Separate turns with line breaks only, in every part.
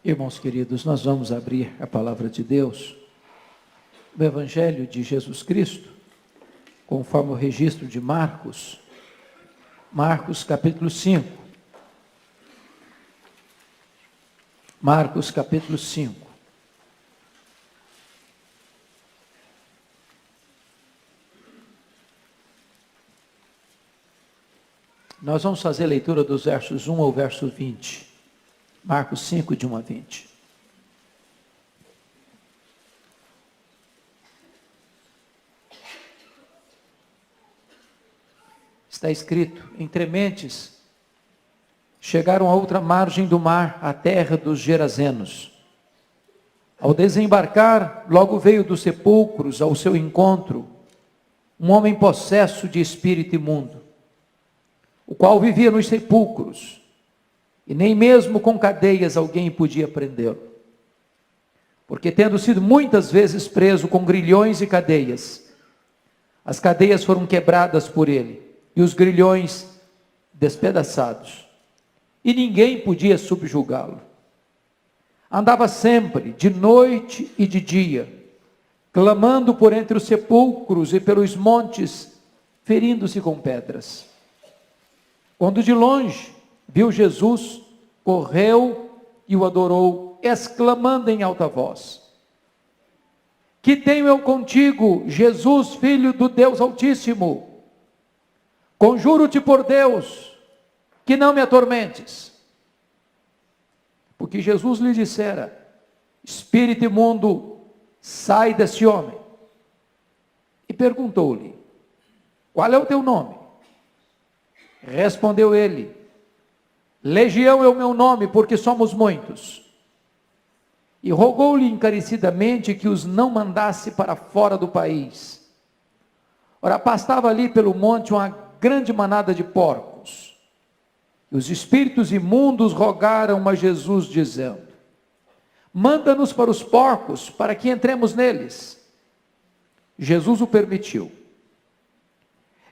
Irmãos queridos, nós vamos abrir a palavra de Deus, o Evangelho de Jesus Cristo, conforme o registro de Marcos, capítulo 5. Marcos, capítulo 5. Nós vamos fazer a leitura dos versos 1 ao verso 20. Marcos 5, de 1 a 20. Está escrito: entre mentes, chegaram à outra margem do mar, à terra dos Gerazenos. Ao desembarcar, logo veio dos sepulcros ao seu encontro um homem possesso de espírito imundo, o qual vivia nos sepulcros, e nem mesmo com cadeias alguém podia prendê-lo. Porque tendo sido muitas vezes preso com grilhões e cadeias, as cadeias foram quebradas por ele, e os grilhões despedaçados, e ninguém podia subjugá-lo. Andava sempre, de noite e de dia, clamando por entre os sepulcros e pelos montes, ferindo-se com pedras. Quando de longe viu Jesus, correu e o adorou, exclamando em alta voz: que tenho eu contigo, Jesus, Filho do Deus Altíssimo? Conjuro-te por Deus, que não me atormentes. Porque Jesus lhe dissera: espírito imundo, sai desse homem. E perguntou-lhe: qual é o teu nome? Respondeu ele: Legião é o meu nome, porque somos muitos. E rogou-lhe encarecidamente que os não mandasse para fora do país. Ora, pastava ali pelo monte uma grande manada de porcos. E os espíritos imundos rogaram a Jesus, dizendo: manda-nos para os porcos, para que entremos neles. Jesus o permitiu.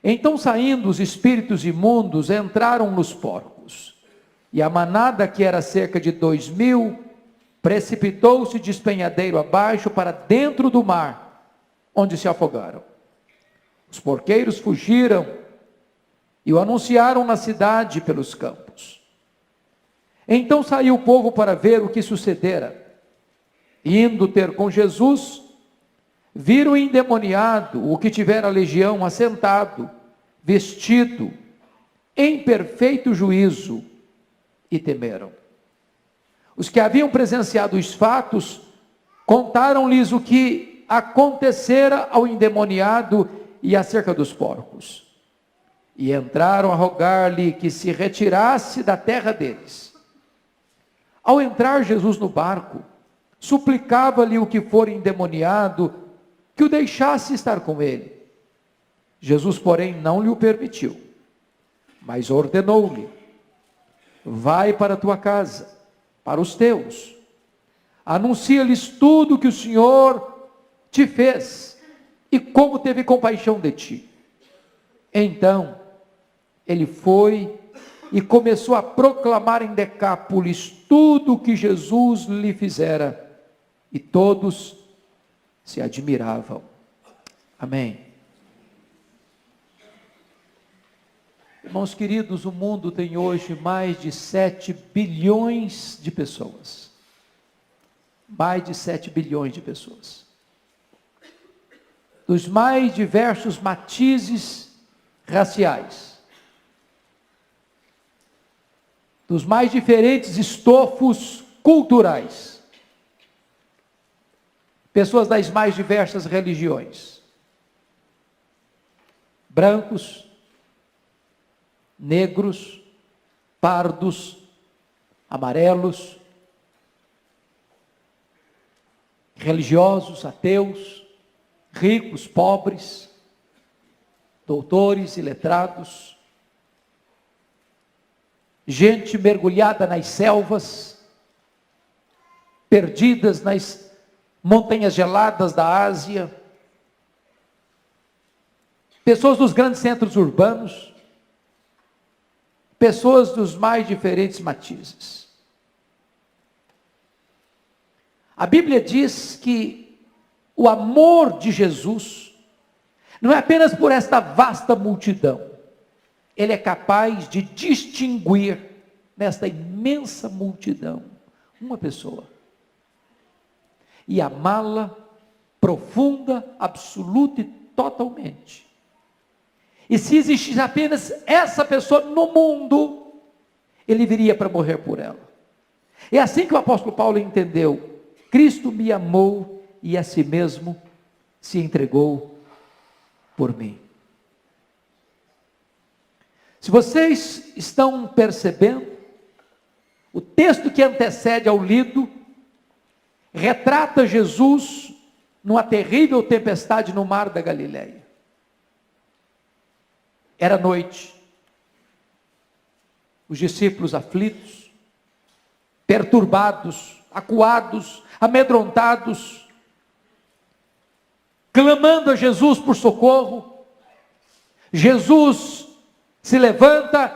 Então, saindo os espíritos imundos, entraram nos porcos. E a manada, que era cerca de 2.000, precipitou-se de despenhadeiro abaixo para dentro do mar, onde se afogaram. Os porqueiros fugiram e o anunciaram na cidade pelos campos. Então saiu o povo para ver o que sucedera. Indo ter com Jesus, viram o endemoniado, o que tivera a legião, assentado, vestido, em perfeito juízo, e temeram. Os que haviam presenciado os fatos, contaram-lhes o que acontecera ao endemoniado e acerca dos porcos. E entraram a rogar-lhe que se retirasse da terra deles. Ao entrar Jesus no barco, suplicava-lhe o que for endemoniado, que o deixasse estar com ele. Jesus, porém, não lhe o permitiu, mas ordenou-lhe: vai para a tua casa, para os teus, anuncia-lhes tudo que o Senhor te fez, e como teve compaixão de ti. Então, ele foi e começou a proclamar em Decápolis tudo o que Jesus lhe fizera, e todos se admiravam. Amém. Irmãos queridos, o mundo tem hoje mais de 7 bilhões de pessoas. Mais de 7 bilhões de pessoas. Dos mais diversos matizes raciais. Dos mais diferentes estofos culturais. Pessoas das mais diversas religiões. Brancos, negros, pardos, amarelos, religiosos, ateus, ricos, pobres, doutores e letrados, gente mergulhada nas selvas, perdidas nas montanhas geladas da Ásia, pessoas dos grandes centros urbanos, pessoas dos mais diferentes matizes. A Bíblia diz que o amor de Jesus não é apenas por esta vasta multidão. Ele é capaz de distinguir nesta imensa multidão uma pessoa e amá-la profunda, absoluta e totalmente. E se existisse apenas essa pessoa no mundo, ele viria para morrer por ela. É assim que o apóstolo Paulo entendeu: Cristo me amou e a si mesmo se entregou por mim. Se vocês estão percebendo, o texto que antecede ao lido retrata Jesus numa terrível tempestade no mar da Galileia. Era noite, os discípulos aflitos, perturbados, acuados, amedrontados, clamando a Jesus por socorro. Jesus se levanta,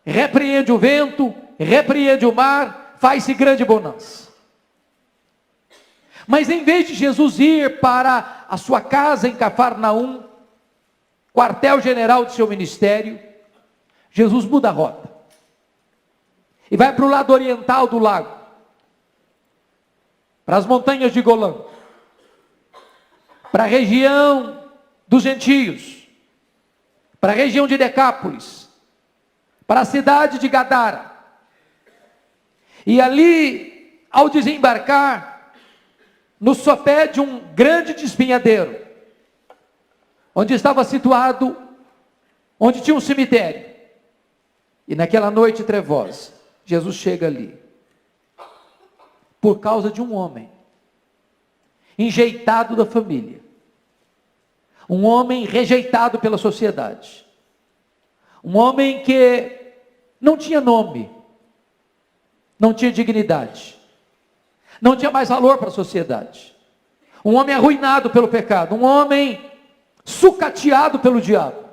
repreende o vento, repreende o mar, faz-se grande bonança. Mas em vez de Jesus ir para a sua casa em Cafarnaum, quartel-general de seu ministério, Jesus muda a rota e vai para o lado oriental do lago, para as montanhas de Golã, para a região dos gentios, para a região de Decápolis, para a cidade de Gadara. E ali, ao desembarcar, no sopé de um grande despenhadeiro, onde estava situado, onde tinha um cemitério, e naquela noite trevosa, Jesus chega ali, por causa de um homem, enjeitado da família, um homem rejeitado pela sociedade, um homem que não tinha nome, não tinha dignidade, não tinha mais valor para a sociedade, um homem arruinado pelo pecado, um homem sucateado pelo diabo,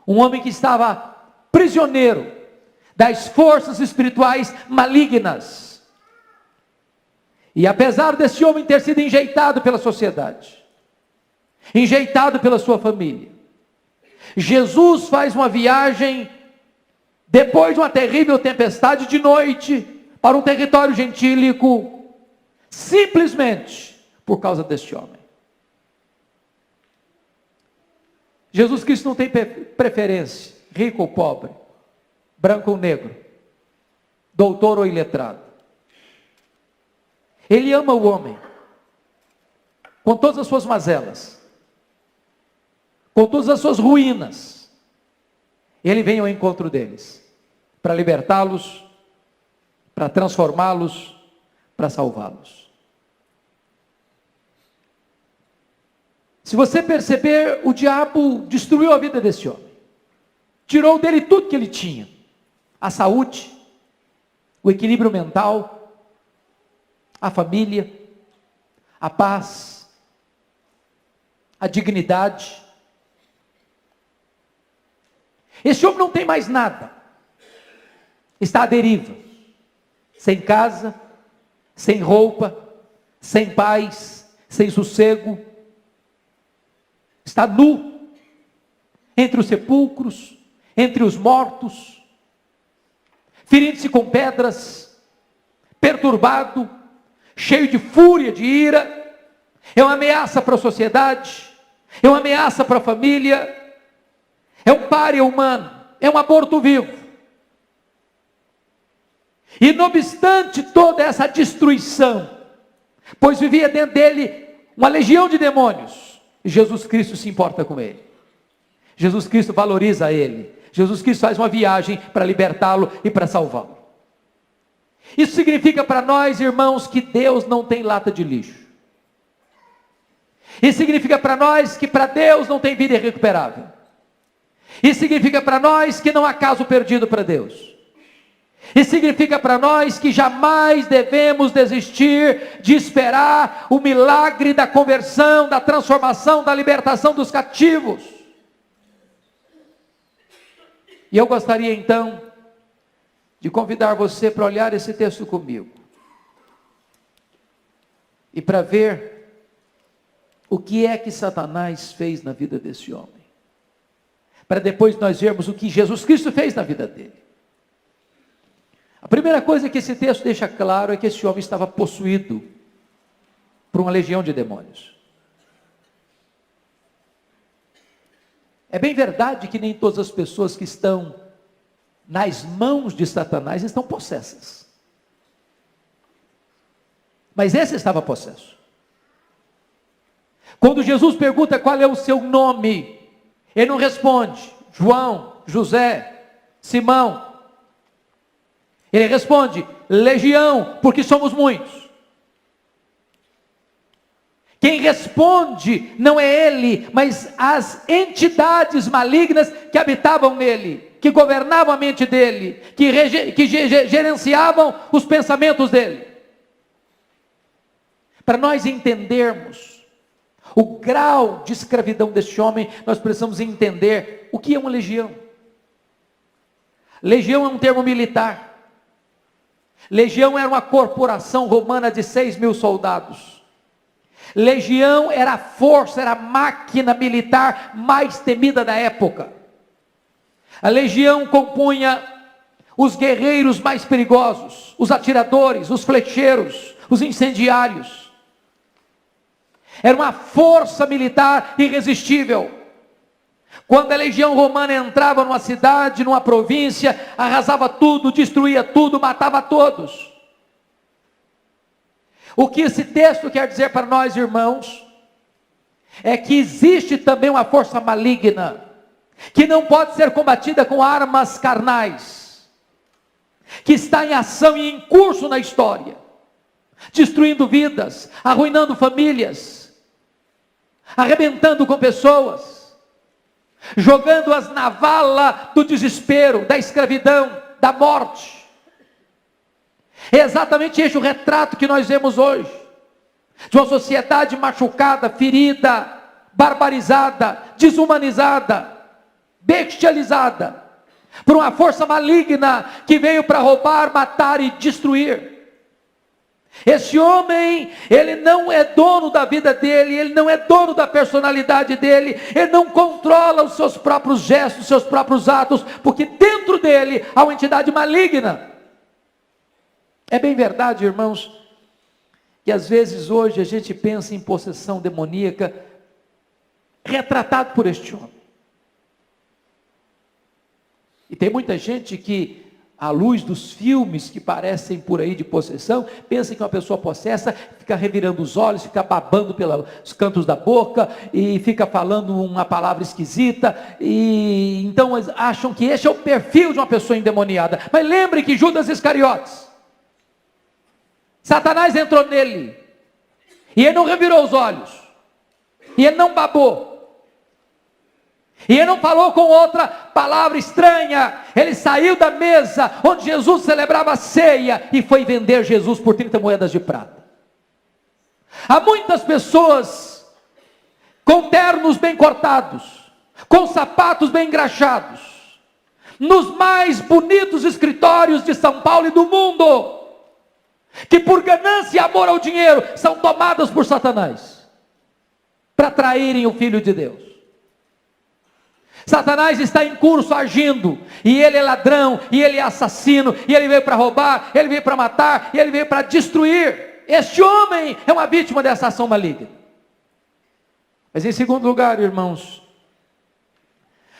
um homem que estava prisioneiro das forças espirituais malignas. E apesar desse homem ter sido enjeitado pela sociedade, enjeitado pela sua família, Jesus faz uma viagem, depois de uma terrível tempestade, de noite, para um território gentílico, simplesmente por causa deste homem. Jesus Cristo não tem preferência, rico ou pobre, branco ou negro, doutor ou iletrado. Ele ama o homem, com todas as suas mazelas, com todas as suas ruínas. Ele vem ao encontro deles, para libertá-los, para transformá-los, para salvá-los. Se você perceber, o diabo destruiu a vida desse homem, tirou dele tudo que ele tinha: a saúde, o equilíbrio mental, a família, a paz, a dignidade. Esse homem não tem mais nada, está à deriva, sem casa, sem roupa, sem paz, sem sossego, está nu, entre os sepulcros, entre os mortos, ferindo-se com pedras, perturbado, cheio de fúria, de ira. É uma ameaça para a sociedade, é uma ameaça para a família, é um pária humano, é um aborto vivo. E não obstante toda essa destruição, pois vivia dentro dele uma legião de demônios, Jesus Cristo se importa com ele, Jesus Cristo valoriza ele, Jesus Cristo faz uma viagem para libertá-lo e para salvá-lo. Isso significa para nós, irmãos, que Deus não tem lata de lixo. Isso significa para nós que para Deus não tem vida irrecuperável. Isso significa para nós que não há caso perdido para Deus. Isso significa para nós que jamais devemos desistir de esperar o milagre da conversão, da transformação, da libertação dos cativos. E eu gostaria então de convidar você para olhar esse texto comigo. e para ver o que é que Satanás fez na vida desse homem, para depois nós vermos o que Jesus Cristo fez na vida dele. A primeira coisa que esse texto deixa claro é que esse homem estava possuído por uma legião de demônios. É bem verdade que nem todas as pessoas que estão nas mãos de Satanás estão possessas. Mas esse estava possesso. Quando Jesus pergunta qual é o seu nome, ele não responde João, José, Simão. Ele responde legião, porque somos muitos. Quem responde não é ele, mas as entidades malignas que habitavam nele, que governavam a mente dele, que gerenciavam os pensamentos dele. Para nós entendermos o grau de escravidão deste homem, nós precisamos entender o que é uma legião. Legião é um termo militar. Legião era uma corporação romana de 6.000 soldados. Legião era a força, era a máquina militar mais temida da época. A legião compunha os guerreiros mais perigosos, os atiradores, os flecheiros, os incendiários. Era uma força militar irresistível. Quando a legião romana entrava numa cidade, numa província, arrasava tudo, destruía tudo, matava todos. O que esse texto quer dizer para nós, irmãos, é que existe também uma força maligna, que não pode ser combatida com armas carnais, que está em ação e em curso na história, destruindo vidas, arruinando famílias, arrebentando com pessoas, jogando-as na vala do desespero, da escravidão, da morte. É exatamente este o retrato que nós vemos hoje, de uma sociedade machucada, ferida, barbarizada, desumanizada, bestializada, por uma força maligna que veio para roubar, matar e destruir. Esse homem, ele não é dono da vida dele, ele não é dono da personalidade dele, ele não controla os seus próprios gestos, os seus próprios atos, porque dentro dele há uma entidade maligna. É bem verdade, irmãos, que às vezes hoje a gente pensa em possessão demoníaca, retratado por este homem. E tem muita gente que, à luz dos filmes que parecem por aí de possessão, pensa que uma pessoa possessa fica revirando os olhos, fica babando pelos cantos da boca, e fica falando uma palavra esquisita, e então acham que esse é o perfil de uma pessoa endemoniada. Mas lembre que Judas Iscariotes, Satanás entrou nele, e ele não revirou os olhos, e ele não babou, e ele não falou com outra palavra estranha. Ele saiu da mesa onde Jesus celebrava a ceia e foi vender Jesus por 30 moedas de prata. Há muitas pessoas com ternos bem cortados, com sapatos bem engraxados, nos mais bonitos escritórios de São Paulo e do mundo, que por ganância e amor ao dinheiro são tomadas por Satanás para traírem o Filho de Deus. Satanás está em curso agindo, e ele é ladrão, e ele é assassino, e ele veio para roubar, ele veio para matar, e ele veio para destruir. Este homem é uma vítima dessa ação maligna. Mas em segundo lugar, irmãos,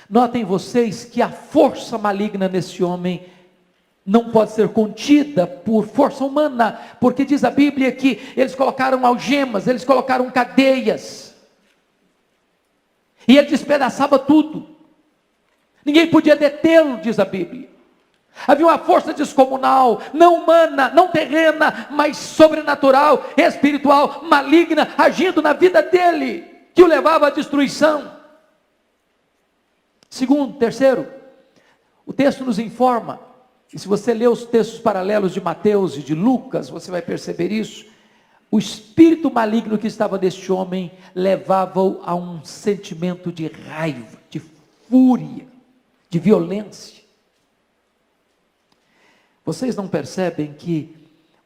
notem vocês que a força maligna nesse homem não pode ser contida por força humana, porque diz a Bíblia que eles colocaram algemas, eles colocaram cadeias, e ele despedaçava tudo. Ninguém podia detê-lo, diz a Bíblia. Havia uma força descomunal, não humana, não terrena, mas sobrenatural, espiritual, maligna, agindo na vida dele, que o levava à destruição. Segundo, terceiro, o texto nos informa, e se você ler os textos paralelos de Mateus e de Lucas, você vai perceber isso. O espírito maligno que estava neste homem levava-o a um sentimento de raiva, de fúria, de violência. Vocês não percebem que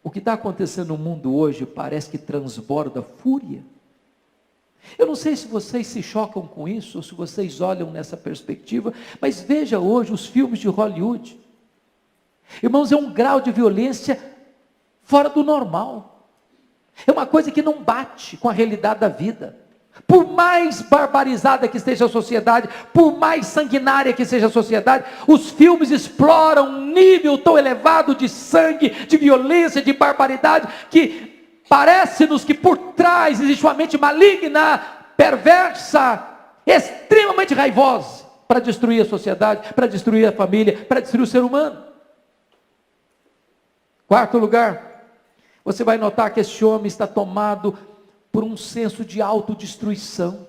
O que está acontecendo no mundo hoje parece que transborda fúria. Eu não sei se vocês se chocam com isso, ou se vocês olham nessa perspectiva, mas veja hoje os filmes de Hollywood. Irmãos, é um grau de violência fora do normal. É uma coisa que não bate com a realidade da vida. Por mais barbarizada que esteja a sociedade, por mais sanguinária que seja a sociedade, os filmes exploram um nível tão elevado de sangue, de violência, de barbaridade, que parece-nos que por trás existe uma mente maligna, perversa, extremamente raivosa, para destruir a sociedade, para destruir a família, para destruir o ser humano. Quarto lugar, você vai notar que esse homem está tomado por um senso de autodestruição.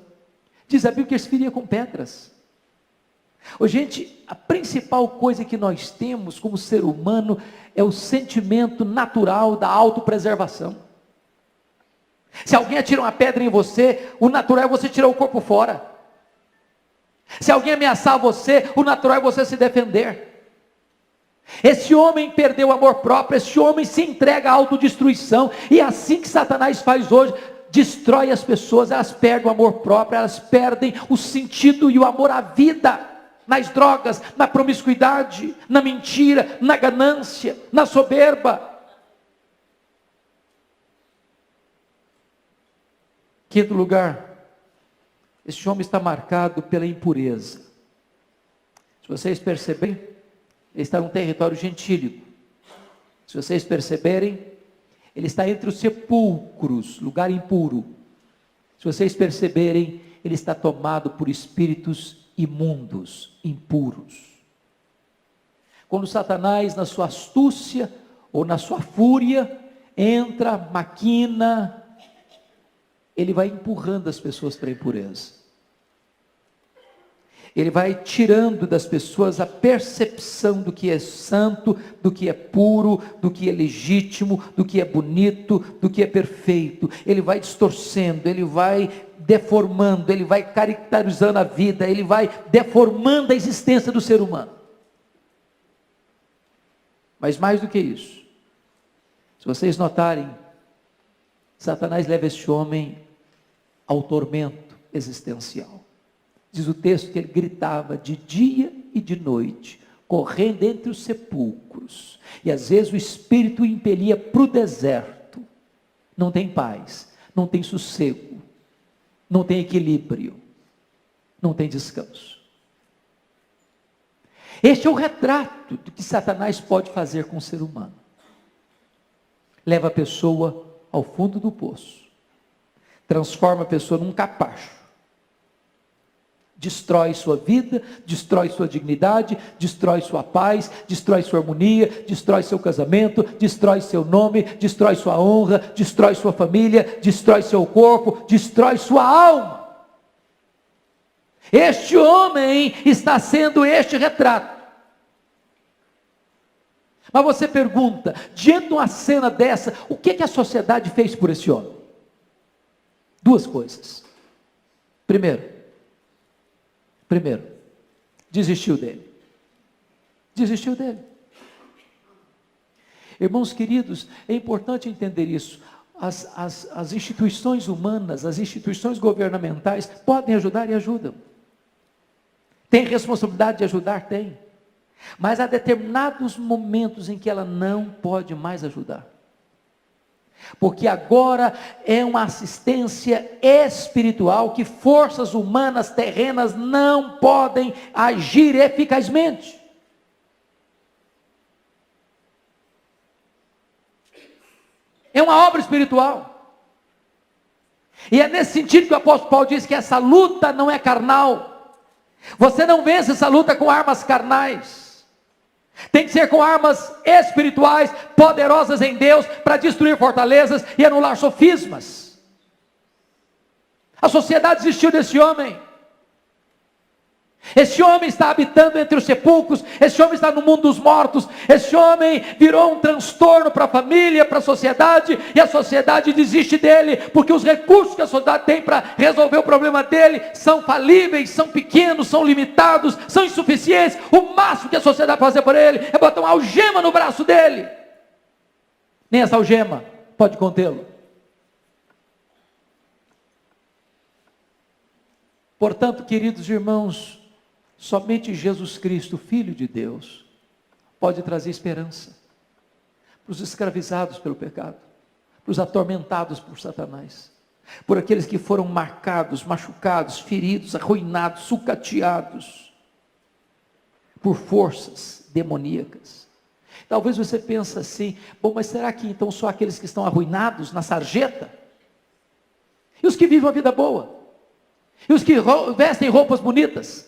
Diz a Bíblia que ele se feria com pedras. Gente, a principal coisa que nós temos como ser humano é o sentimento natural da autopreservação. Se alguém atira uma pedra em você, o natural é você tirar o corpo fora. Se alguém ameaçar você, o natural é você se defender. Esse homem perdeu o amor próprio, esse homem se entrega à autodestruição, e é assim que Satanás faz hoje, destrói as pessoas, elas perdem o amor próprio, elas perdem o sentido e o amor à vida, nas drogas, na promiscuidade, na mentira, na ganância, na soberba. Quinto lugar, esse homem está marcado pela impureza. Se vocês perceberem, ele está num território gentílico. Se vocês perceberem, ele está entre os sepulcros, lugar impuro. Se vocês perceberem, ele está tomado por espíritos imundos, impuros. Quando Satanás, na sua astúcia ou na sua fúria, entra, maquina, ele vai empurrando as pessoas para a impureza. Ele vai tirando das pessoas a percepção do que é santo, do que é puro, do que é legítimo, do que é bonito, do que é perfeito. Ele vai distorcendo, ele vai deformando, ele vai caracterizando a vida, ele vai deformando a existência do ser humano. Mas mais do que isso, se vocês notarem, Satanás leva este homem ao tormento existencial. Diz o texto que ele gritava de dia e de noite, correndo entre os sepulcros, e às vezes o espírito o impelia para o deserto. Não tem paz, não tem sossego, não tem equilíbrio, não tem descanso. Este é o retrato do que Satanás pode fazer com o ser humano. Leva a pessoa ao fundo do poço, transforma a pessoa num capacho, destrói sua vida, destrói sua dignidade, destrói sua paz, destrói sua harmonia, destrói seu casamento, destrói seu nome, destrói sua honra, destrói sua família, destrói seu corpo, destrói sua alma. Este homem está sendo este retrato. Mas você pergunta, diante de uma cena dessa, o que a sociedade fez por esse homem? Duas coisas. Primeiro, desistiu dele. Desistiu dele. Irmãos queridos, é importante entender isso. As instituições humanas, as instituições governamentais podem ajudar e ajudam. Tem responsabilidade de ajudar? Tem. Mas há determinados momentos em que ela não pode mais ajudar. Porque agora é uma assistência espiritual que forças humanas terrenas não podem agir eficazmente. É uma obra espiritual. E é nesse sentido que o apóstolo Paulo diz que essa luta não é carnal. Você não vence essa luta com armas carnais. Tem que ser com armas espirituais, poderosas em Deus, para destruir fortalezas e anular sofismas. A sociedade desistiu desse homem. Esse homem está habitando entre os sepulcros, esse homem está no mundo dos mortos, esse homem virou um transtorno para a família, para a sociedade, e a sociedade desiste dele, porque os recursos que a sociedade tem para resolver o problema dele são falíveis, são pequenos, são limitados, são insuficientes. O máximo que a sociedade pode fazer por ele é botar uma algema no braço dele. nem essa algema pode contê-lo. Portanto, queridos irmãos, somente Jesus Cristo, Filho de Deus, pode trazer esperança para os escravizados pelo pecado, para os atormentados por Satanás, por aqueles que foram marcados, machucados, feridos, arruinados, sucateados por forças demoníacas. Talvez você pense assim: bom, mas será que então só aqueles que estão arruinados na sarjeta? E os que vivem uma vida boa? E os que vestem roupas bonitas?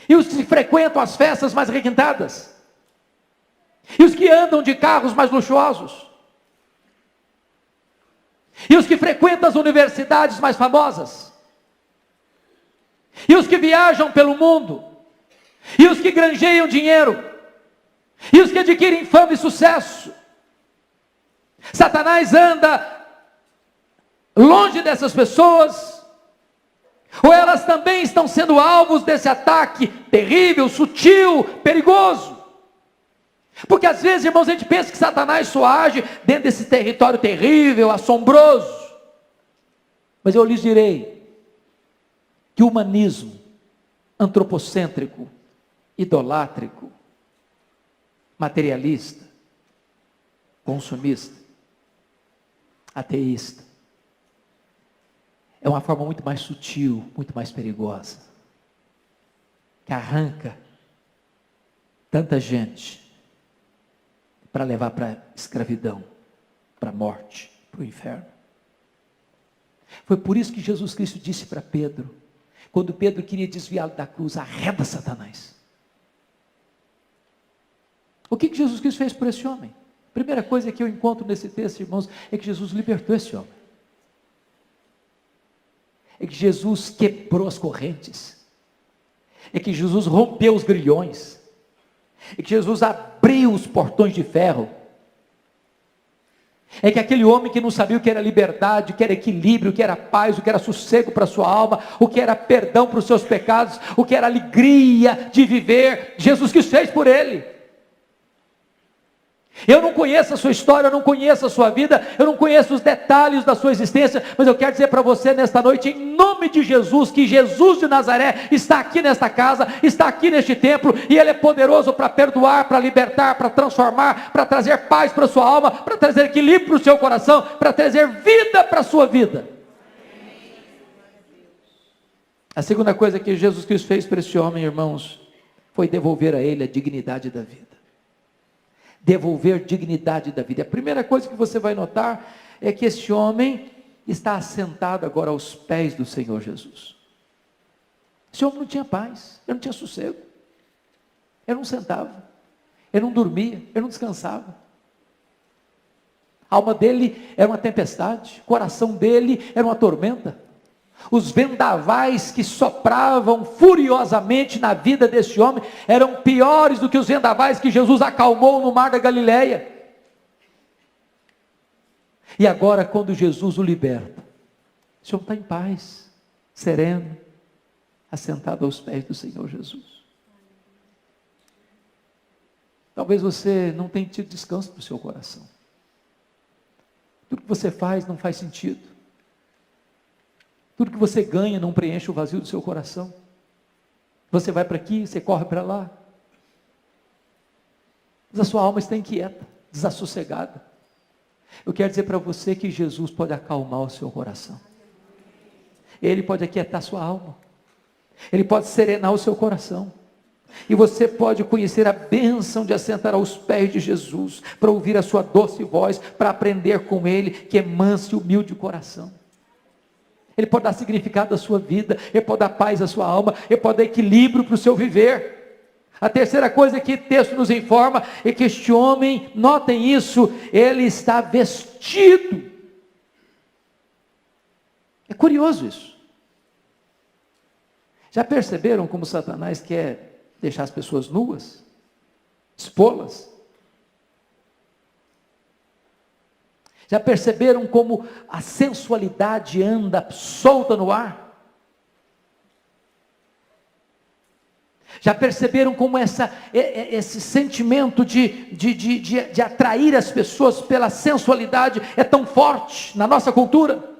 E os que frequentam as festas mais requintadas? E os que andam de carros mais luxuosos? E os que frequentam as universidades mais famosas? E os que viajam pelo mundo? E os que granjeiam dinheiro? E os que adquirem fama e sucesso? Satanás anda longe dessas pessoas? Ou elas também estão sendo alvos desse ataque terrível, sutil, perigoso? Porque às vezes, irmãos, a gente pensa que Satanás só age dentro desse território terrível, assombroso. Mas eu lhes direi que o humanismo antropocêntrico, idolátrico, materialista, consumista, ateísta, é uma forma muito mais sutil, muito mais perigosa, que arranca tanta gente para levar para a escravidão, para a morte, para o inferno. Foi por isso que Jesus Cristo disse para Pedro, quando Pedro queria desviá-lo da cruz: arreda Satanás. O que Jesus Cristo fez por esse homem? A primeira coisa que eu encontro nesse texto, irmãos, é que Jesus libertou esse homem. É que Jesus quebrou as correntes. É que Jesus rompeu os grilhões. É que Jesus abriu os portões de ferro. É que aquele homem que não sabia o que era liberdade, o que era equilíbrio, o que era paz, o que era sossego para a sua alma, o que era perdão para os seus pecados, o que era alegria de viver, Jesus Cristo fez por ele. Eu não conheço a sua história, eu não conheço a sua vida, eu não conheço os detalhes da sua existência, mas eu quero dizer para você nesta noite, em nome de Jesus, que Jesus de Nazaré está aqui nesta casa, está aqui neste templo, e Ele é poderoso para perdoar, para libertar, para transformar, para trazer paz para a sua alma, para trazer equilíbrio para o seu coração, para trazer vida para a sua vida. A segunda coisa que Jesus Cristo fez para esse homem, irmãos, foi devolver a ele a dignidade da vida. Devolver dignidade da vida. A primeira coisa que você vai notar é que esse homem está assentado agora aos pés do Senhor Jesus. Esse homem não tinha paz, ele não tinha sossego, ele não sentava, ele não dormia, ele não descansava. A alma dele era uma tempestade, o coração dele era uma tormenta. Os vendavais que sopravam furiosamente na vida desse homem eram piores do que os vendavais que Jesus acalmou no mar da Galileia. E agora, quando Jesus o liberta, esse homem está em paz, sereno, assentado aos pés do Senhor Jesus. Talvez você não tenha tido descanso para o seu coração. Tudo que você faz não faz sentido. Tudo que você ganha não preenche o vazio do seu coração. Você vai para aqui, você corre para lá. Mas a sua alma está inquieta, desassossegada. Eu quero dizer para você que Jesus pode acalmar o seu coração. Ele pode aquietar a sua alma. Ele pode serenar o seu coração. E você pode conhecer a bênção de assentar aos pés de Jesus, para ouvir a sua doce voz, para aprender com Ele, que é manso e humilde o coração. Ele pode dar significado à sua vida, Ele pode dar paz à sua alma, Ele pode dar equilíbrio para o seu viver. A terceira coisa que o texto nos informa é que este homem, notem isso, ele está vestido. É curioso isso. Já perceberam como Satanás quer deixar as pessoas nuas? Expô-las? Já perceberam como a sensualidade anda solta no ar? Já perceberam como esse sentimento de atrair as pessoas pela sensualidade é tão forte na nossa cultura?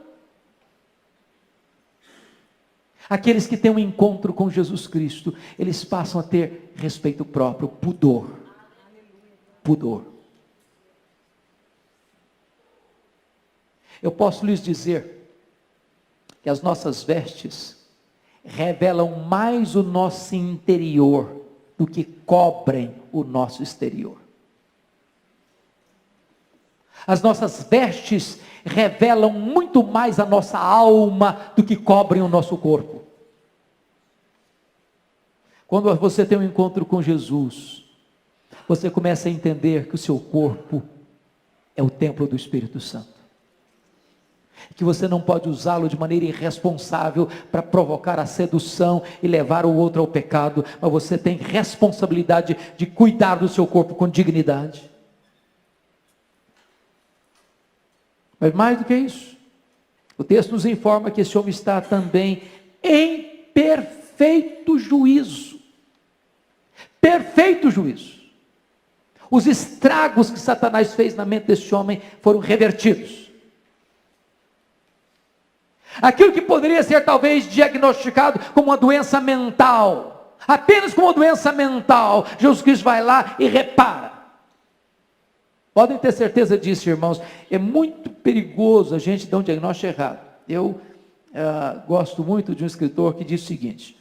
Aqueles que têm um encontro com Jesus Cristo, eles passam a ter respeito próprio, pudor. Pudor. Eu posso lhes dizer que as nossas vestes revelam mais o nosso interior do que cobrem o nosso exterior. As nossas vestes revelam muito mais a nossa alma do que cobrem o nosso corpo. Quando você tem um encontro com Jesus, você começa a entender que o seu corpo é o templo do Espírito Santo. Que você não pode usá-lo de maneira irresponsável para provocar a sedução e levar o outro ao pecado, mas você tem responsabilidade de cuidar do seu corpo com dignidade. Mas mais do que isso, o texto nos informa que esse homem está também em perfeito juízo. Perfeito juízo. Os estragos que Satanás fez na mente desse homem foram revertidos. Aquilo que poderia ser talvez diagnosticado como uma doença mental, apenas como uma doença mental, Jesus Cristo vai lá e repara. Podem ter certeza disso, irmãos. É muito perigoso a gente dar um diagnóstico errado. Eu gosto muito de um escritor que diz o seguinte: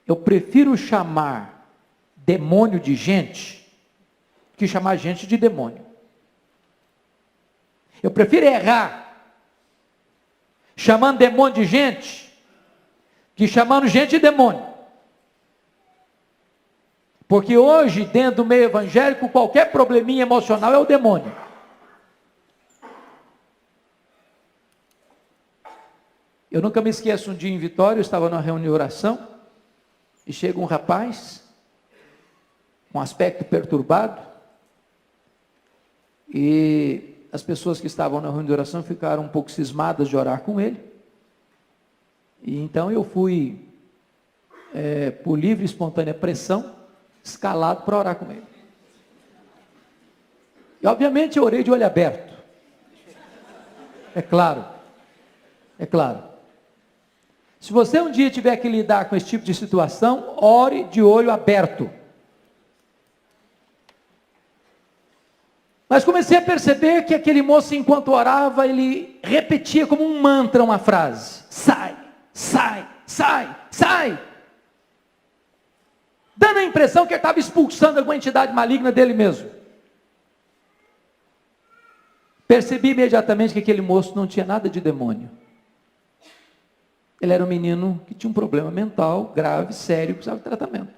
eu prefiro chamar demônio de gente que chamar gente de demônio. Eu prefiro errar chamando demônio de gente que chamando gente de demônio. Porque hoje, dentro do meio evangélico, qualquer probleminha emocional é o demônio. Eu nunca me esqueço, um dia em Vitória, eu estava numa reunião de oração, e chega um rapaz, com aspecto perturbado, e as pessoas que estavam na reunião de oração ficaram um pouco cismadas de orar com ele, e então eu fui, por livre e espontânea pressão, escalado para orar com ele. E obviamente eu orei de olho aberto. É claro. Se você um dia tiver que lidar com esse tipo de situação, ore de olho aberto. Mas comecei a perceber que aquele moço, enquanto orava, ele repetia como um mantra uma frase: sai, sai, sai, sai. Dando a impressão que ele estava expulsando alguma entidade maligna dele mesmo. Percebi imediatamente que aquele moço não tinha nada de demônio. Ele era um menino que tinha um problema mental grave, sério, precisava de tratamento.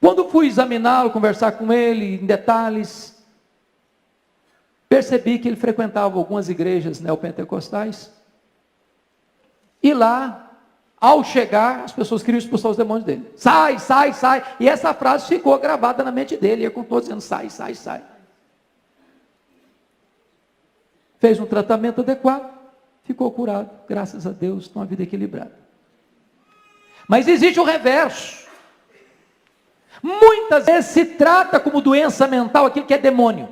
Quando fui examiná-lo, conversar com ele em detalhes, percebi que ele frequentava algumas igrejas neopentecostais. E lá, ao chegar, as pessoas queriam expulsar os demônios dele. Sai, sai, sai. E essa frase ficou gravada na mente dele. Ele continuou dizendo: sai, sai, sai. Fez um tratamento adequado, ficou curado. Graças a Deus, com uma vida equilibrada. Mas existe o reverso. Muitas vezes se trata como doença mental aquilo que é demônio.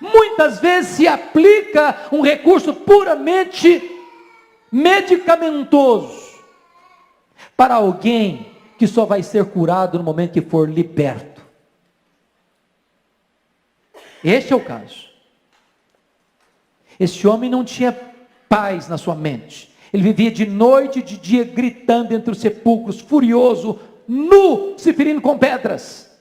Muitas vezes se aplica um recurso puramente medicamentoso para alguém que só vai ser curado no momento que for liberto. Este é o caso. Esse homem não tinha paz na sua mente. Ele vivia de noite e de dia gritando entre os sepulcros, furioso, nu, se ferindo com pedras.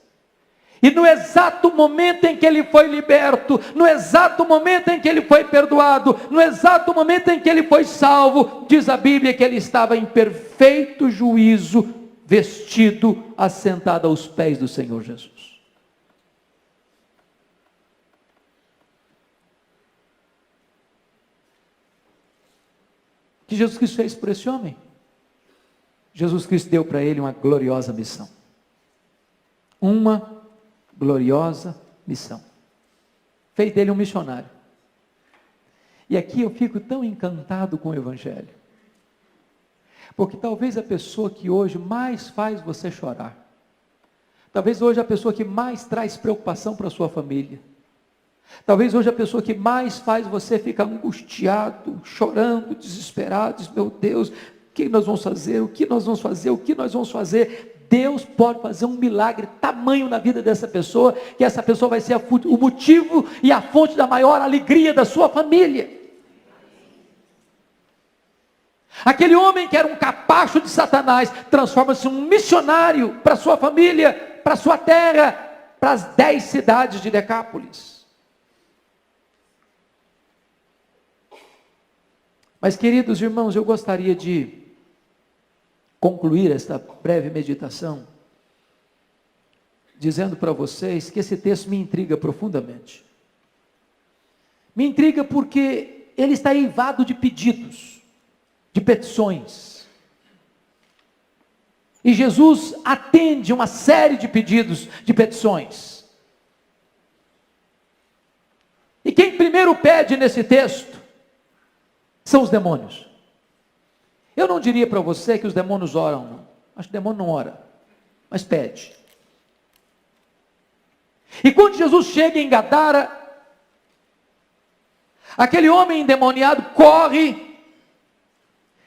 E no exato momento em que ele foi liberto, no exato momento em que ele foi perdoado, no exato momento em que ele foi salvo, diz a Bíblia que ele estava em perfeito juízo, vestido, assentado aos pés do Senhor Jesus. O que Jesus Cristo fez por esse homem? Jesus Cristo deu para ele uma gloriosa missão. Uma gloriosa missão. Fez dele um missionário. E aqui eu fico tão encantado com o Evangelho. Porque talvez a pessoa que hoje mais faz você chorar, talvez hoje a pessoa que mais traz preocupação para a sua família, talvez hoje a pessoa que mais faz você ficar angustiado, chorando, desesperado, diz, meu Deus, o que nós vamos fazer? O que nós vamos fazer? O que nós vamos fazer? Deus pode fazer um milagre tamanho na vida dessa pessoa, que essa pessoa vai ser o motivo e a fonte da maior alegria da sua família. Aquele homem que era um capacho de Satanás, transforma-se em um missionário para sua família, para sua terra, para as 10 cidades de Decápolis. Mas, queridos irmãos, eu gostaria de concluir esta breve meditação, dizendo para vocês que esse texto me intriga profundamente. Me intriga porque ele está eivado de pedidos, de petições. E Jesus atende uma série de pedidos, de petições. E quem primeiro pede nesse texto são os demônios. Eu não diria para você que os demônios oram, não. Acho que o demônio não ora, mas pede. E quando Jesus chega em Gadara, aquele homem endemoniado corre,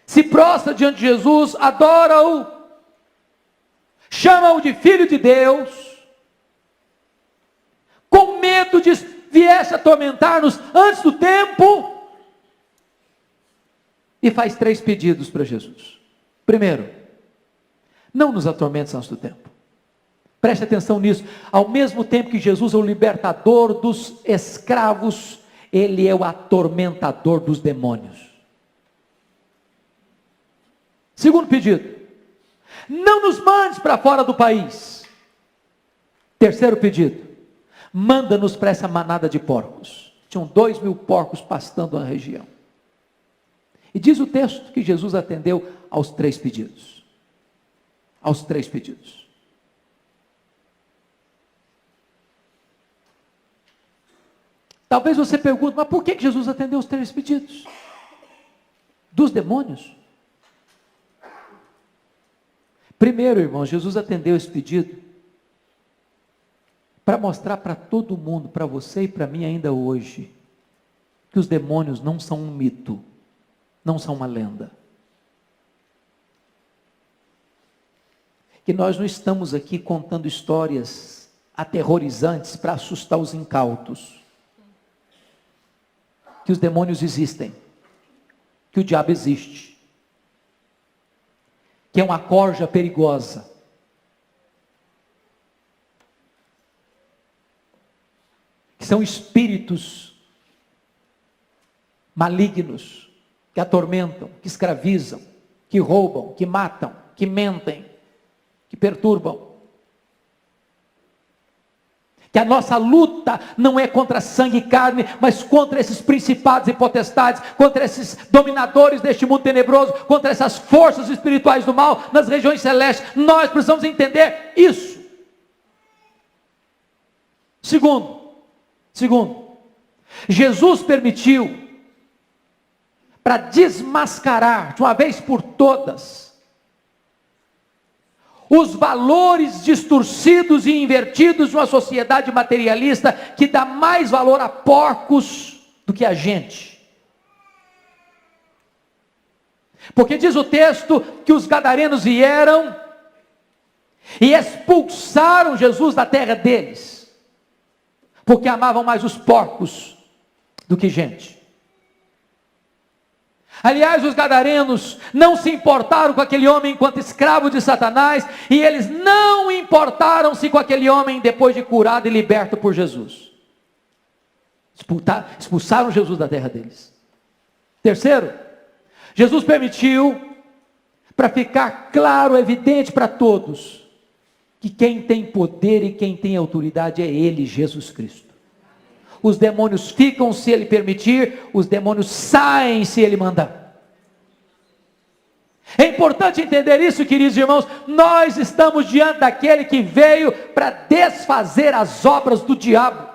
se prostra diante de Jesus, adora-o, chama-o de Filho de Deus, com medo de viesse atormentar-nos antes do tempo, e faz 3 pedidos para Jesus. Primeiro, não nos atormentes antes do tempo. Preste atenção nisso. Ao mesmo tempo que Jesus é o libertador dos escravos, Ele é o atormentador dos demônios. Segundo pedido, não nos mandes para fora do país. Terceiro pedido, manda-nos para essa manada de porcos. Tinham 2.000 porcos pastando na região. E diz o texto que Jesus atendeu aos 3 pedidos. Aos 3 pedidos. Talvez você pergunte, mas por que Jesus atendeu os 3 pedidos? Dos demônios? Primeiro, irmãos, Jesus atendeu esse pedido para mostrar para todo mundo, para você e para mim ainda hoje, que os demônios não são um mito, não são uma lenda. Que nós não estamos aqui contando histórias aterrorizantes para assustar os incautos. Que os demônios existem, que o diabo existe, que é uma corja perigosa, que são espíritos malignos, que atormentam, que escravizam, que roubam, que matam, que mentem, que perturbam. Que a nossa luta não é contra sangue e carne, mas contra esses principados e potestades, contra esses dominadores deste mundo tenebroso, contra essas forças espirituais do mal nas regiões celestes. Nós precisamos entender isso. Segundo, Jesus permitiu, para desmascarar de uma vez por todas os valores distorcidos e invertidos de uma sociedade materialista que dá mais valor a porcos do que a gente. Porque diz o texto que os gadarenos vieram e expulsaram Jesus da terra deles, porque amavam mais os porcos do que gente. Aliás, os gadarenos não se importaram com aquele homem enquanto escravo de Satanás, e eles não importaram-se com aquele homem depois de curado e liberto por Jesus. Expulsaram Jesus da terra deles. Terceiro, Jesus permitiu, para ficar claro, evidente para todos, que quem tem poder e quem tem autoridade é Ele, Jesus Cristo. Os demônios ficam se Ele permitir, os demônios saem se Ele mandar. É importante entender isso, queridos irmãos. Nós estamos diante daquele que veio para desfazer as obras do diabo.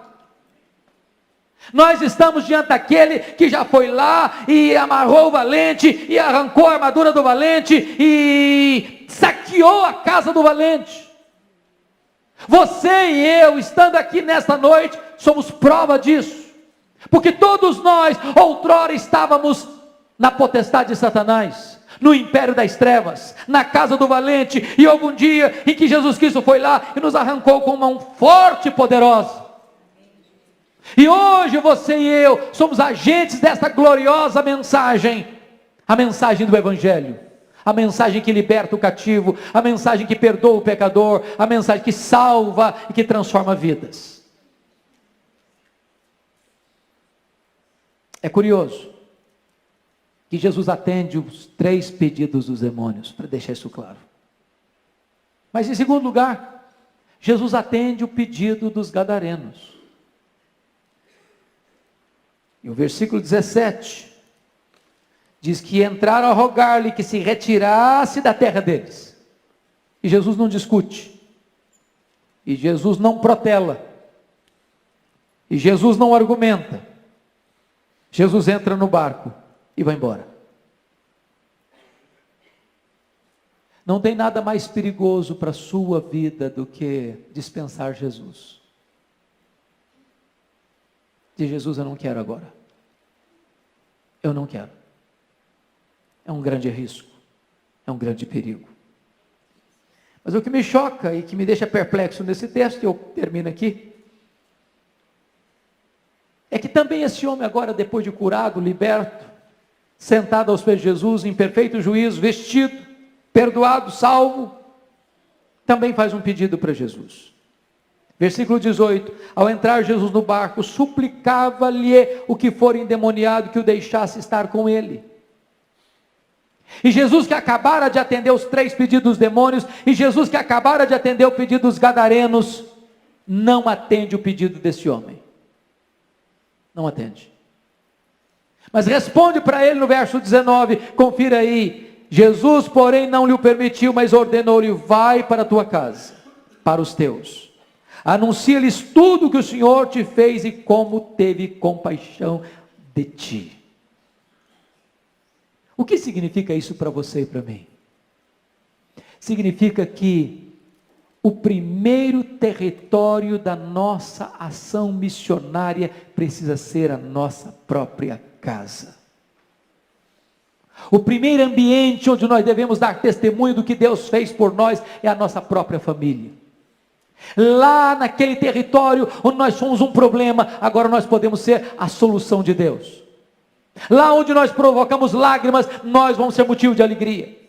Nós estamos diante daquele que já foi lá e amarrou o valente, e arrancou a armadura do valente, e saqueou a casa do valente. Você e eu, estando aqui nesta noite, somos prova disso. Porque todos nós, outrora, estávamos na potestade de Satanás, no império das trevas, na casa do valente, e houve um dia em que Jesus Cristo foi lá e nos arrancou com mão forte e poderosa. E hoje você e eu somos agentes desta gloriosa mensagem, a mensagem do Evangelho, a mensagem que liberta o cativo, a mensagem que perdoa o pecador, a mensagem que salva e que transforma vidas. É curioso que Jesus atende os 3 pedidos dos demônios, para deixar isso claro. Mas em segundo lugar, Jesus atende o pedido dos gadarenos. E o versículo 17 diz que entraram a rogar-lhe que se retirasse da terra deles. E Jesus não discute. E Jesus não protela. E Jesus não argumenta. Jesus entra no barco e vai embora. Não tem nada mais perigoso para a sua vida do que dispensar Jesus. De Jesus eu não quero agora. Eu não quero. É um grande risco. É um grande perigo. Mas o que me choca e que me deixa perplexo nesse texto, e eu termino aqui, é que também esse homem agora, depois de curado, liberto, sentado aos pés de Jesus, em perfeito juízo, vestido, perdoado, salvo, também faz um pedido para Jesus. Versículo 18, ao entrar Jesus no barco, suplicava-lhe o que for endemoniado que o deixasse estar com ele. E Jesus que acabara de atender os 3 pedidos dos demônios, e Jesus que acabara de atender o pedido dos gadarenos, não atende o pedido desse homem. Não atende. Mas responde para ele no verso 19, confira aí, Jesus porém não lhe o permitiu, mas ordenou-lhe, vai para a tua casa, para os teus. Anuncia-lhes tudo o que o Senhor te fez e como teve compaixão de ti. O que significa isso para você e para mim? Significa que o primeiro território da nossa ação missionária precisa ser a nossa própria casa. O primeiro ambiente onde nós devemos dar testemunho do que Deus fez por nós é a nossa própria família. Lá naquele território onde nós somos um problema, agora nós podemos ser a solução de Deus. Lá onde nós provocamos lágrimas, nós vamos ser motivo de alegria.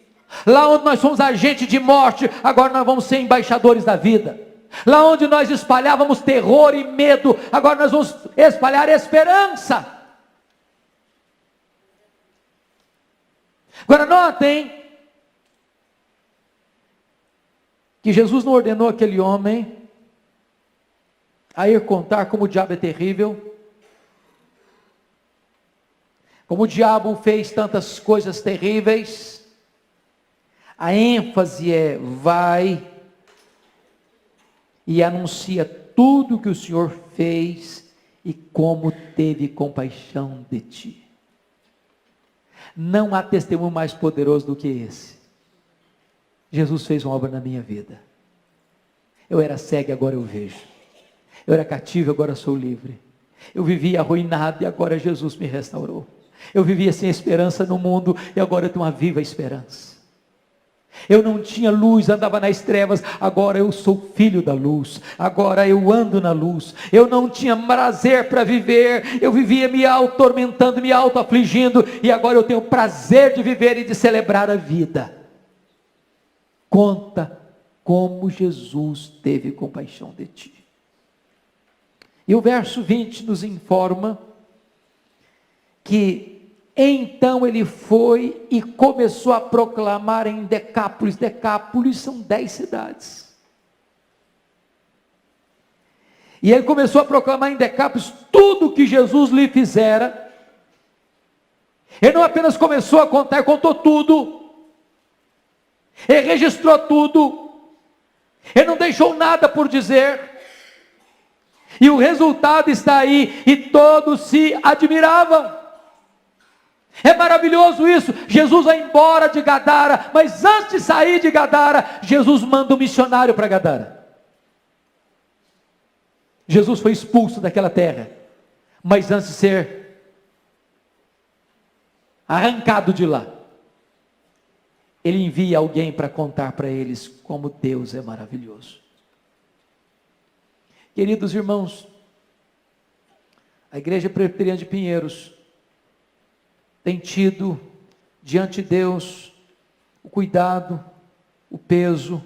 Lá onde nós somos agente de morte, agora nós vamos ser embaixadores da vida. Lá onde nós espalhávamos terror e medo, agora nós vamos espalhar esperança. Agora notem que Jesus não ordenou aquele homem a ir contar como o diabo é terrível, como o diabo fez tantas coisas terríveis. A ênfase é, vai e anuncia tudo que o Senhor fez e como teve compaixão de ti. Não há testemunho mais poderoso do que esse. Jesus fez uma obra na minha vida. Eu era cego e agora eu vejo. Eu era cativo e agora sou livre. Eu vivia arruinado e agora Jesus me restaurou. Eu vivia sem esperança no mundo e agora eu tenho uma viva esperança. Eu não tinha luz, andava nas trevas, agora eu sou filho da luz, agora eu ando na luz. Eu não tinha prazer para viver, eu vivia me auto-tormentando, me auto-afligindo, e agora eu tenho prazer de viver e de celebrar a vida. Conta como Jesus teve compaixão de ti. E o verso 20 nos informa que então ele foi e começou a proclamar em Decápolis. Decápolis são 10 cidades. E ele começou a proclamar em Decápolis tudo o que Jesus lhe fizera. Ele não apenas começou a contar, ele contou tudo. Ele registrou tudo. Ele não deixou nada por dizer. E o resultado está aí, e todos se admiravam. É maravilhoso isso. Jesus vai embora de Gadara, mas antes de sair de Gadara, Jesus manda um missionário para Gadara. Jesus foi expulso daquela terra, mas antes de ser arrancado de lá, ele envia alguém para contar para eles como Deus é maravilhoso. Queridos irmãos, a Igreja Presbiteriana de Pinheiros tem tido diante de Deus o cuidado, o peso,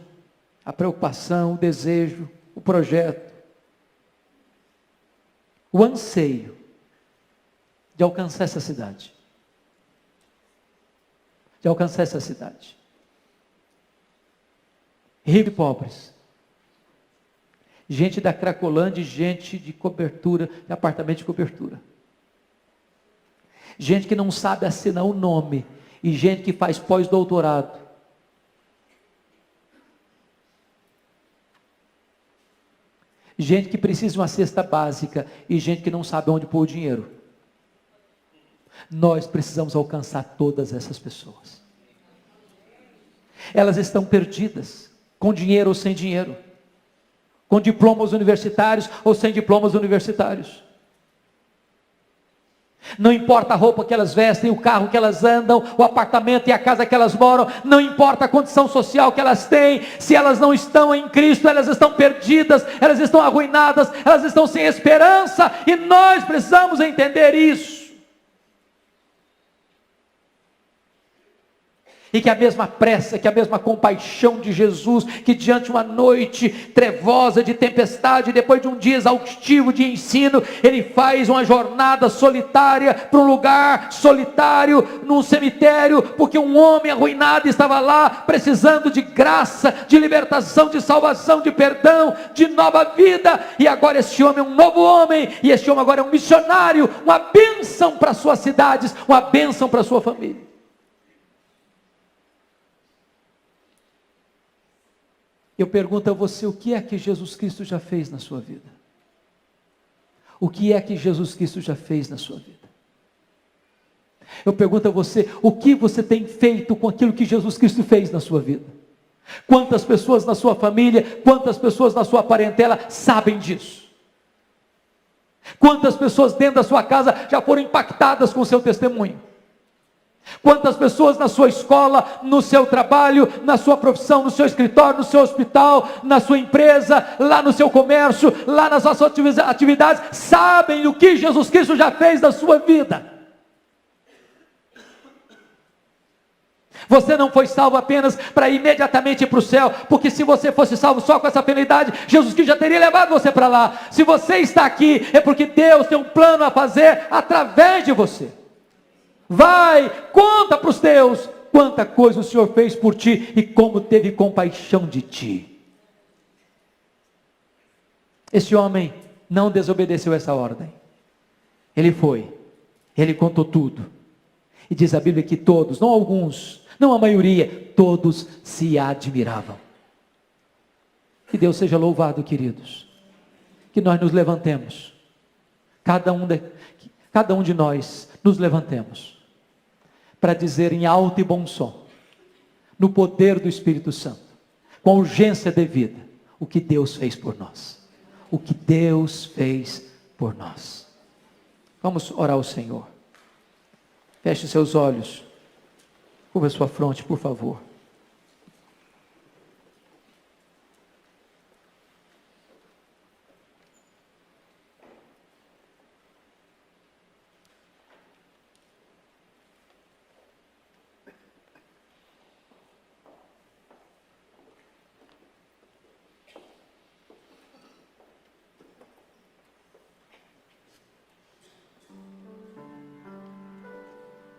a preocupação, o desejo, o projeto, o anseio de alcançar essa cidade. De alcançar essa cidade. Ricos e pobres. Gente da Cracolândia e gente de cobertura, de apartamento de cobertura. Gente que não sabe assinar o nome, e gente que faz pós-doutorado. Gente que precisa de uma cesta básica, e gente que não sabe onde pôr o dinheiro. Nós precisamos alcançar todas essas pessoas. Elas estão perdidas, com dinheiro ou sem dinheiro, com diplomas universitários ou sem diplomas universitários. Não importa a roupa que elas vestem, o carro que elas andam, o apartamento e a casa que elas moram, não importa a condição social que elas têm, se elas não estão em Cristo, elas estão perdidas, elas estão arruinadas, elas estão sem esperança, e nós precisamos entender isso. E que a mesma pressa, que a mesma compaixão de Jesus, que diante de uma noite trevosa de tempestade, depois de um dia exaustivo de ensino, ele faz uma jornada solitária para um lugar solitário, num cemitério, porque um homem arruinado estava lá, precisando de graça, de libertação, de salvação, de perdão, de nova vida, e agora esse homem é um novo homem, e esse homem agora é um missionário, uma bênção para suas cidades, uma bênção para sua família. Eu pergunto a você, o que é que Jesus Cristo já fez na sua vida? O que é que Jesus Cristo já fez na sua vida? Eu pergunto a você, o que você tem feito com aquilo que Jesus Cristo fez na sua vida? Quantas pessoas na sua família, quantas pessoas na sua parentela sabem disso? Quantas pessoas dentro da sua casa já foram impactadas com o seu testemunho? Quantas pessoas na sua escola, no seu trabalho, na sua profissão, no seu escritório, no seu hospital, na sua empresa, lá no seu comércio, lá nas suas atividades, sabem o que Jesus Cristo já fez na sua vida? Você não foi salvo apenas para ir imediatamente para o céu, porque se você fosse salvo só com essa penalidade, Jesus Cristo já teria levado você para lá. Se você está aqui, é porque Deus tem um plano a fazer através de você. Vai, conta para os teus quanta coisa o Senhor fez por ti e como teve compaixão de ti. Esse homem não desobedeceu essa ordem. Ele foi, ele contou tudo. E diz a Bíblia que todos, não alguns, não a maioria, todos se admiravam. Que Deus seja louvado, queridos. Que nós nos levantemos, cada um de nós nos levantemos para dizer em alto e bom som, no poder do Espírito Santo, com a urgência devida, o que Deus fez por nós. O que Deus fez por nós. Vamos orar ao Senhor. Feche seus olhos. Curva sua fronte, por favor.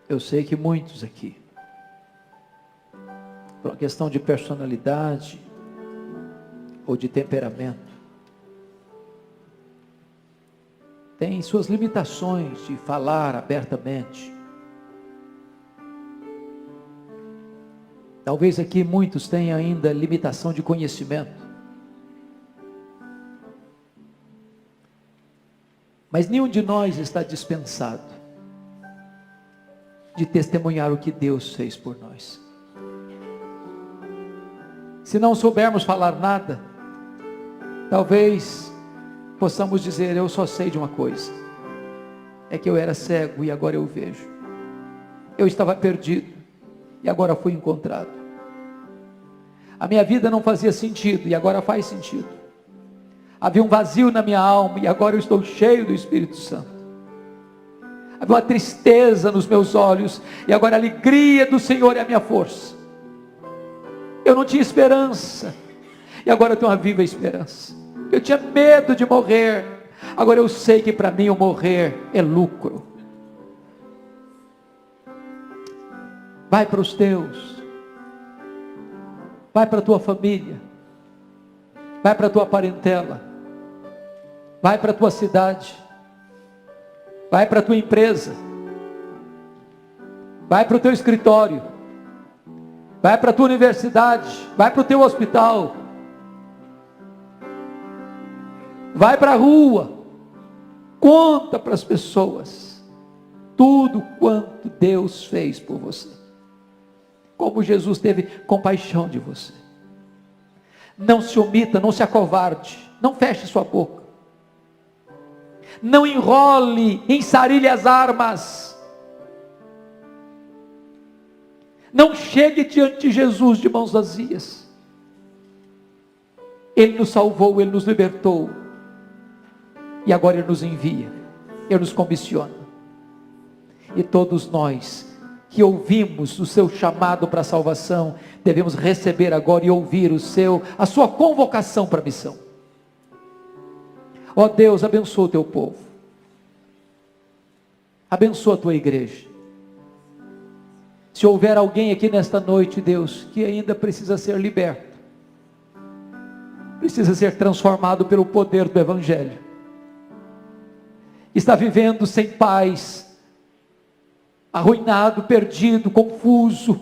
Eu sei que muitos aqui, por uma questão de personalidade ou de temperamento, têm suas limitações de falar abertamente. Talvez aqui muitos tenham ainda limitação de conhecimento. Mas nenhum de nós está dispensado de testemunhar o que Deus fez por nós. Se não soubermos falar nada, talvez possamos dizer: eu só sei de uma coisa, é que eu era cego e agora eu vejo. Eu estava perdido e agora fui encontrado. A minha vida não fazia sentido e agora faz sentido. Havia um vazio na minha alma e agora eu estou cheio do Espírito Santo. Havia uma tristeza nos meus olhos e agora a alegria do Senhor é a minha força. Eu não tinha esperança e agora eu tenho uma viva esperança. Eu tinha medo de morrer, agora eu sei que para mim o morrer é lucro. Vai para os teus, vai para a tua família, vai para a tua parentela, vai para a tua cidade, vai para a tua empresa, vai para o teu escritório, vai para a tua universidade, vai para o teu hospital, vai para a rua, conta para as pessoas tudo quanto Deus fez por você, como Jesus teve compaixão de você. Não se omita, não se acovarde, não feche sua boca, não enrole, ensarilhe as armas, não chegue diante de Jesus de mãos vazias. Ele nos salvou, Ele nos libertou, e agora Ele nos envia, Ele nos comissiona, e todos nós que ouvimos o seu chamado para a salvação, devemos receber agora e ouvir a sua convocação para a missão. Ó Deus, abençoa o teu povo, abençoa a tua igreja. Se houver alguém aqui nesta noite, Deus, que ainda precisa ser liberto, precisa ser transformado pelo poder do Evangelho, está vivendo sem paz, arruinado, perdido, confuso,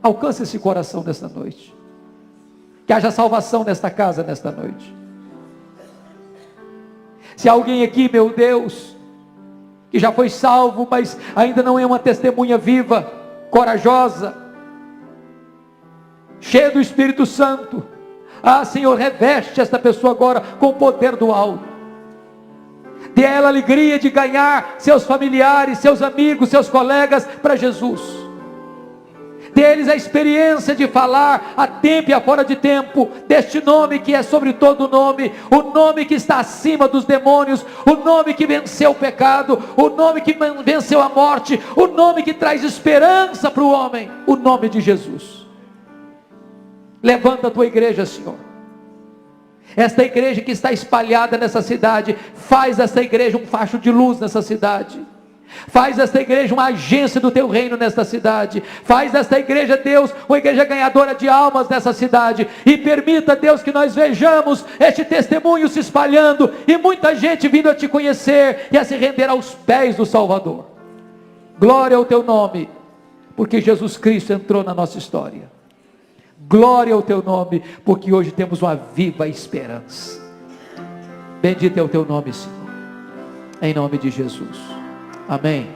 alcance esse coração nesta noite, que haja salvação nesta casa nesta noite. Se há alguém aqui, meu Deus, que já foi salvo, mas ainda não é uma testemunha viva, corajosa, cheia do Espírito Santo, Senhor, reveste esta pessoa agora com o poder do alto. Dê a ela a alegria de ganhar seus familiares, seus amigos, seus colegas para Jesus. Dê-lhes a experiência de falar a tempo e a fora de tempo deste nome que é sobre todo nome, o nome que está acima dos demônios, o nome que venceu o pecado, o nome que venceu a morte, o nome que traz esperança para o homem, o nome de Jesus. Levanta a tua igreja, Senhor. Esta igreja que está espalhada nessa cidade, faz desta igreja um facho de luz nessa cidade. Faz desta igreja uma agência do teu reino nesta cidade. Faz desta igreja, Deus, uma igreja ganhadora de almas nessa cidade. E permita, Deus, que nós vejamos este testemunho se espalhando e muita gente vindo a te conhecer e a se render aos pés do Salvador. Glória ao teu nome, porque Jesus Cristo entrou na nossa história. Glória ao teu nome, porque hoje temos uma viva esperança. Bendito é o teu nome, Senhor, em nome de Jesus, amém.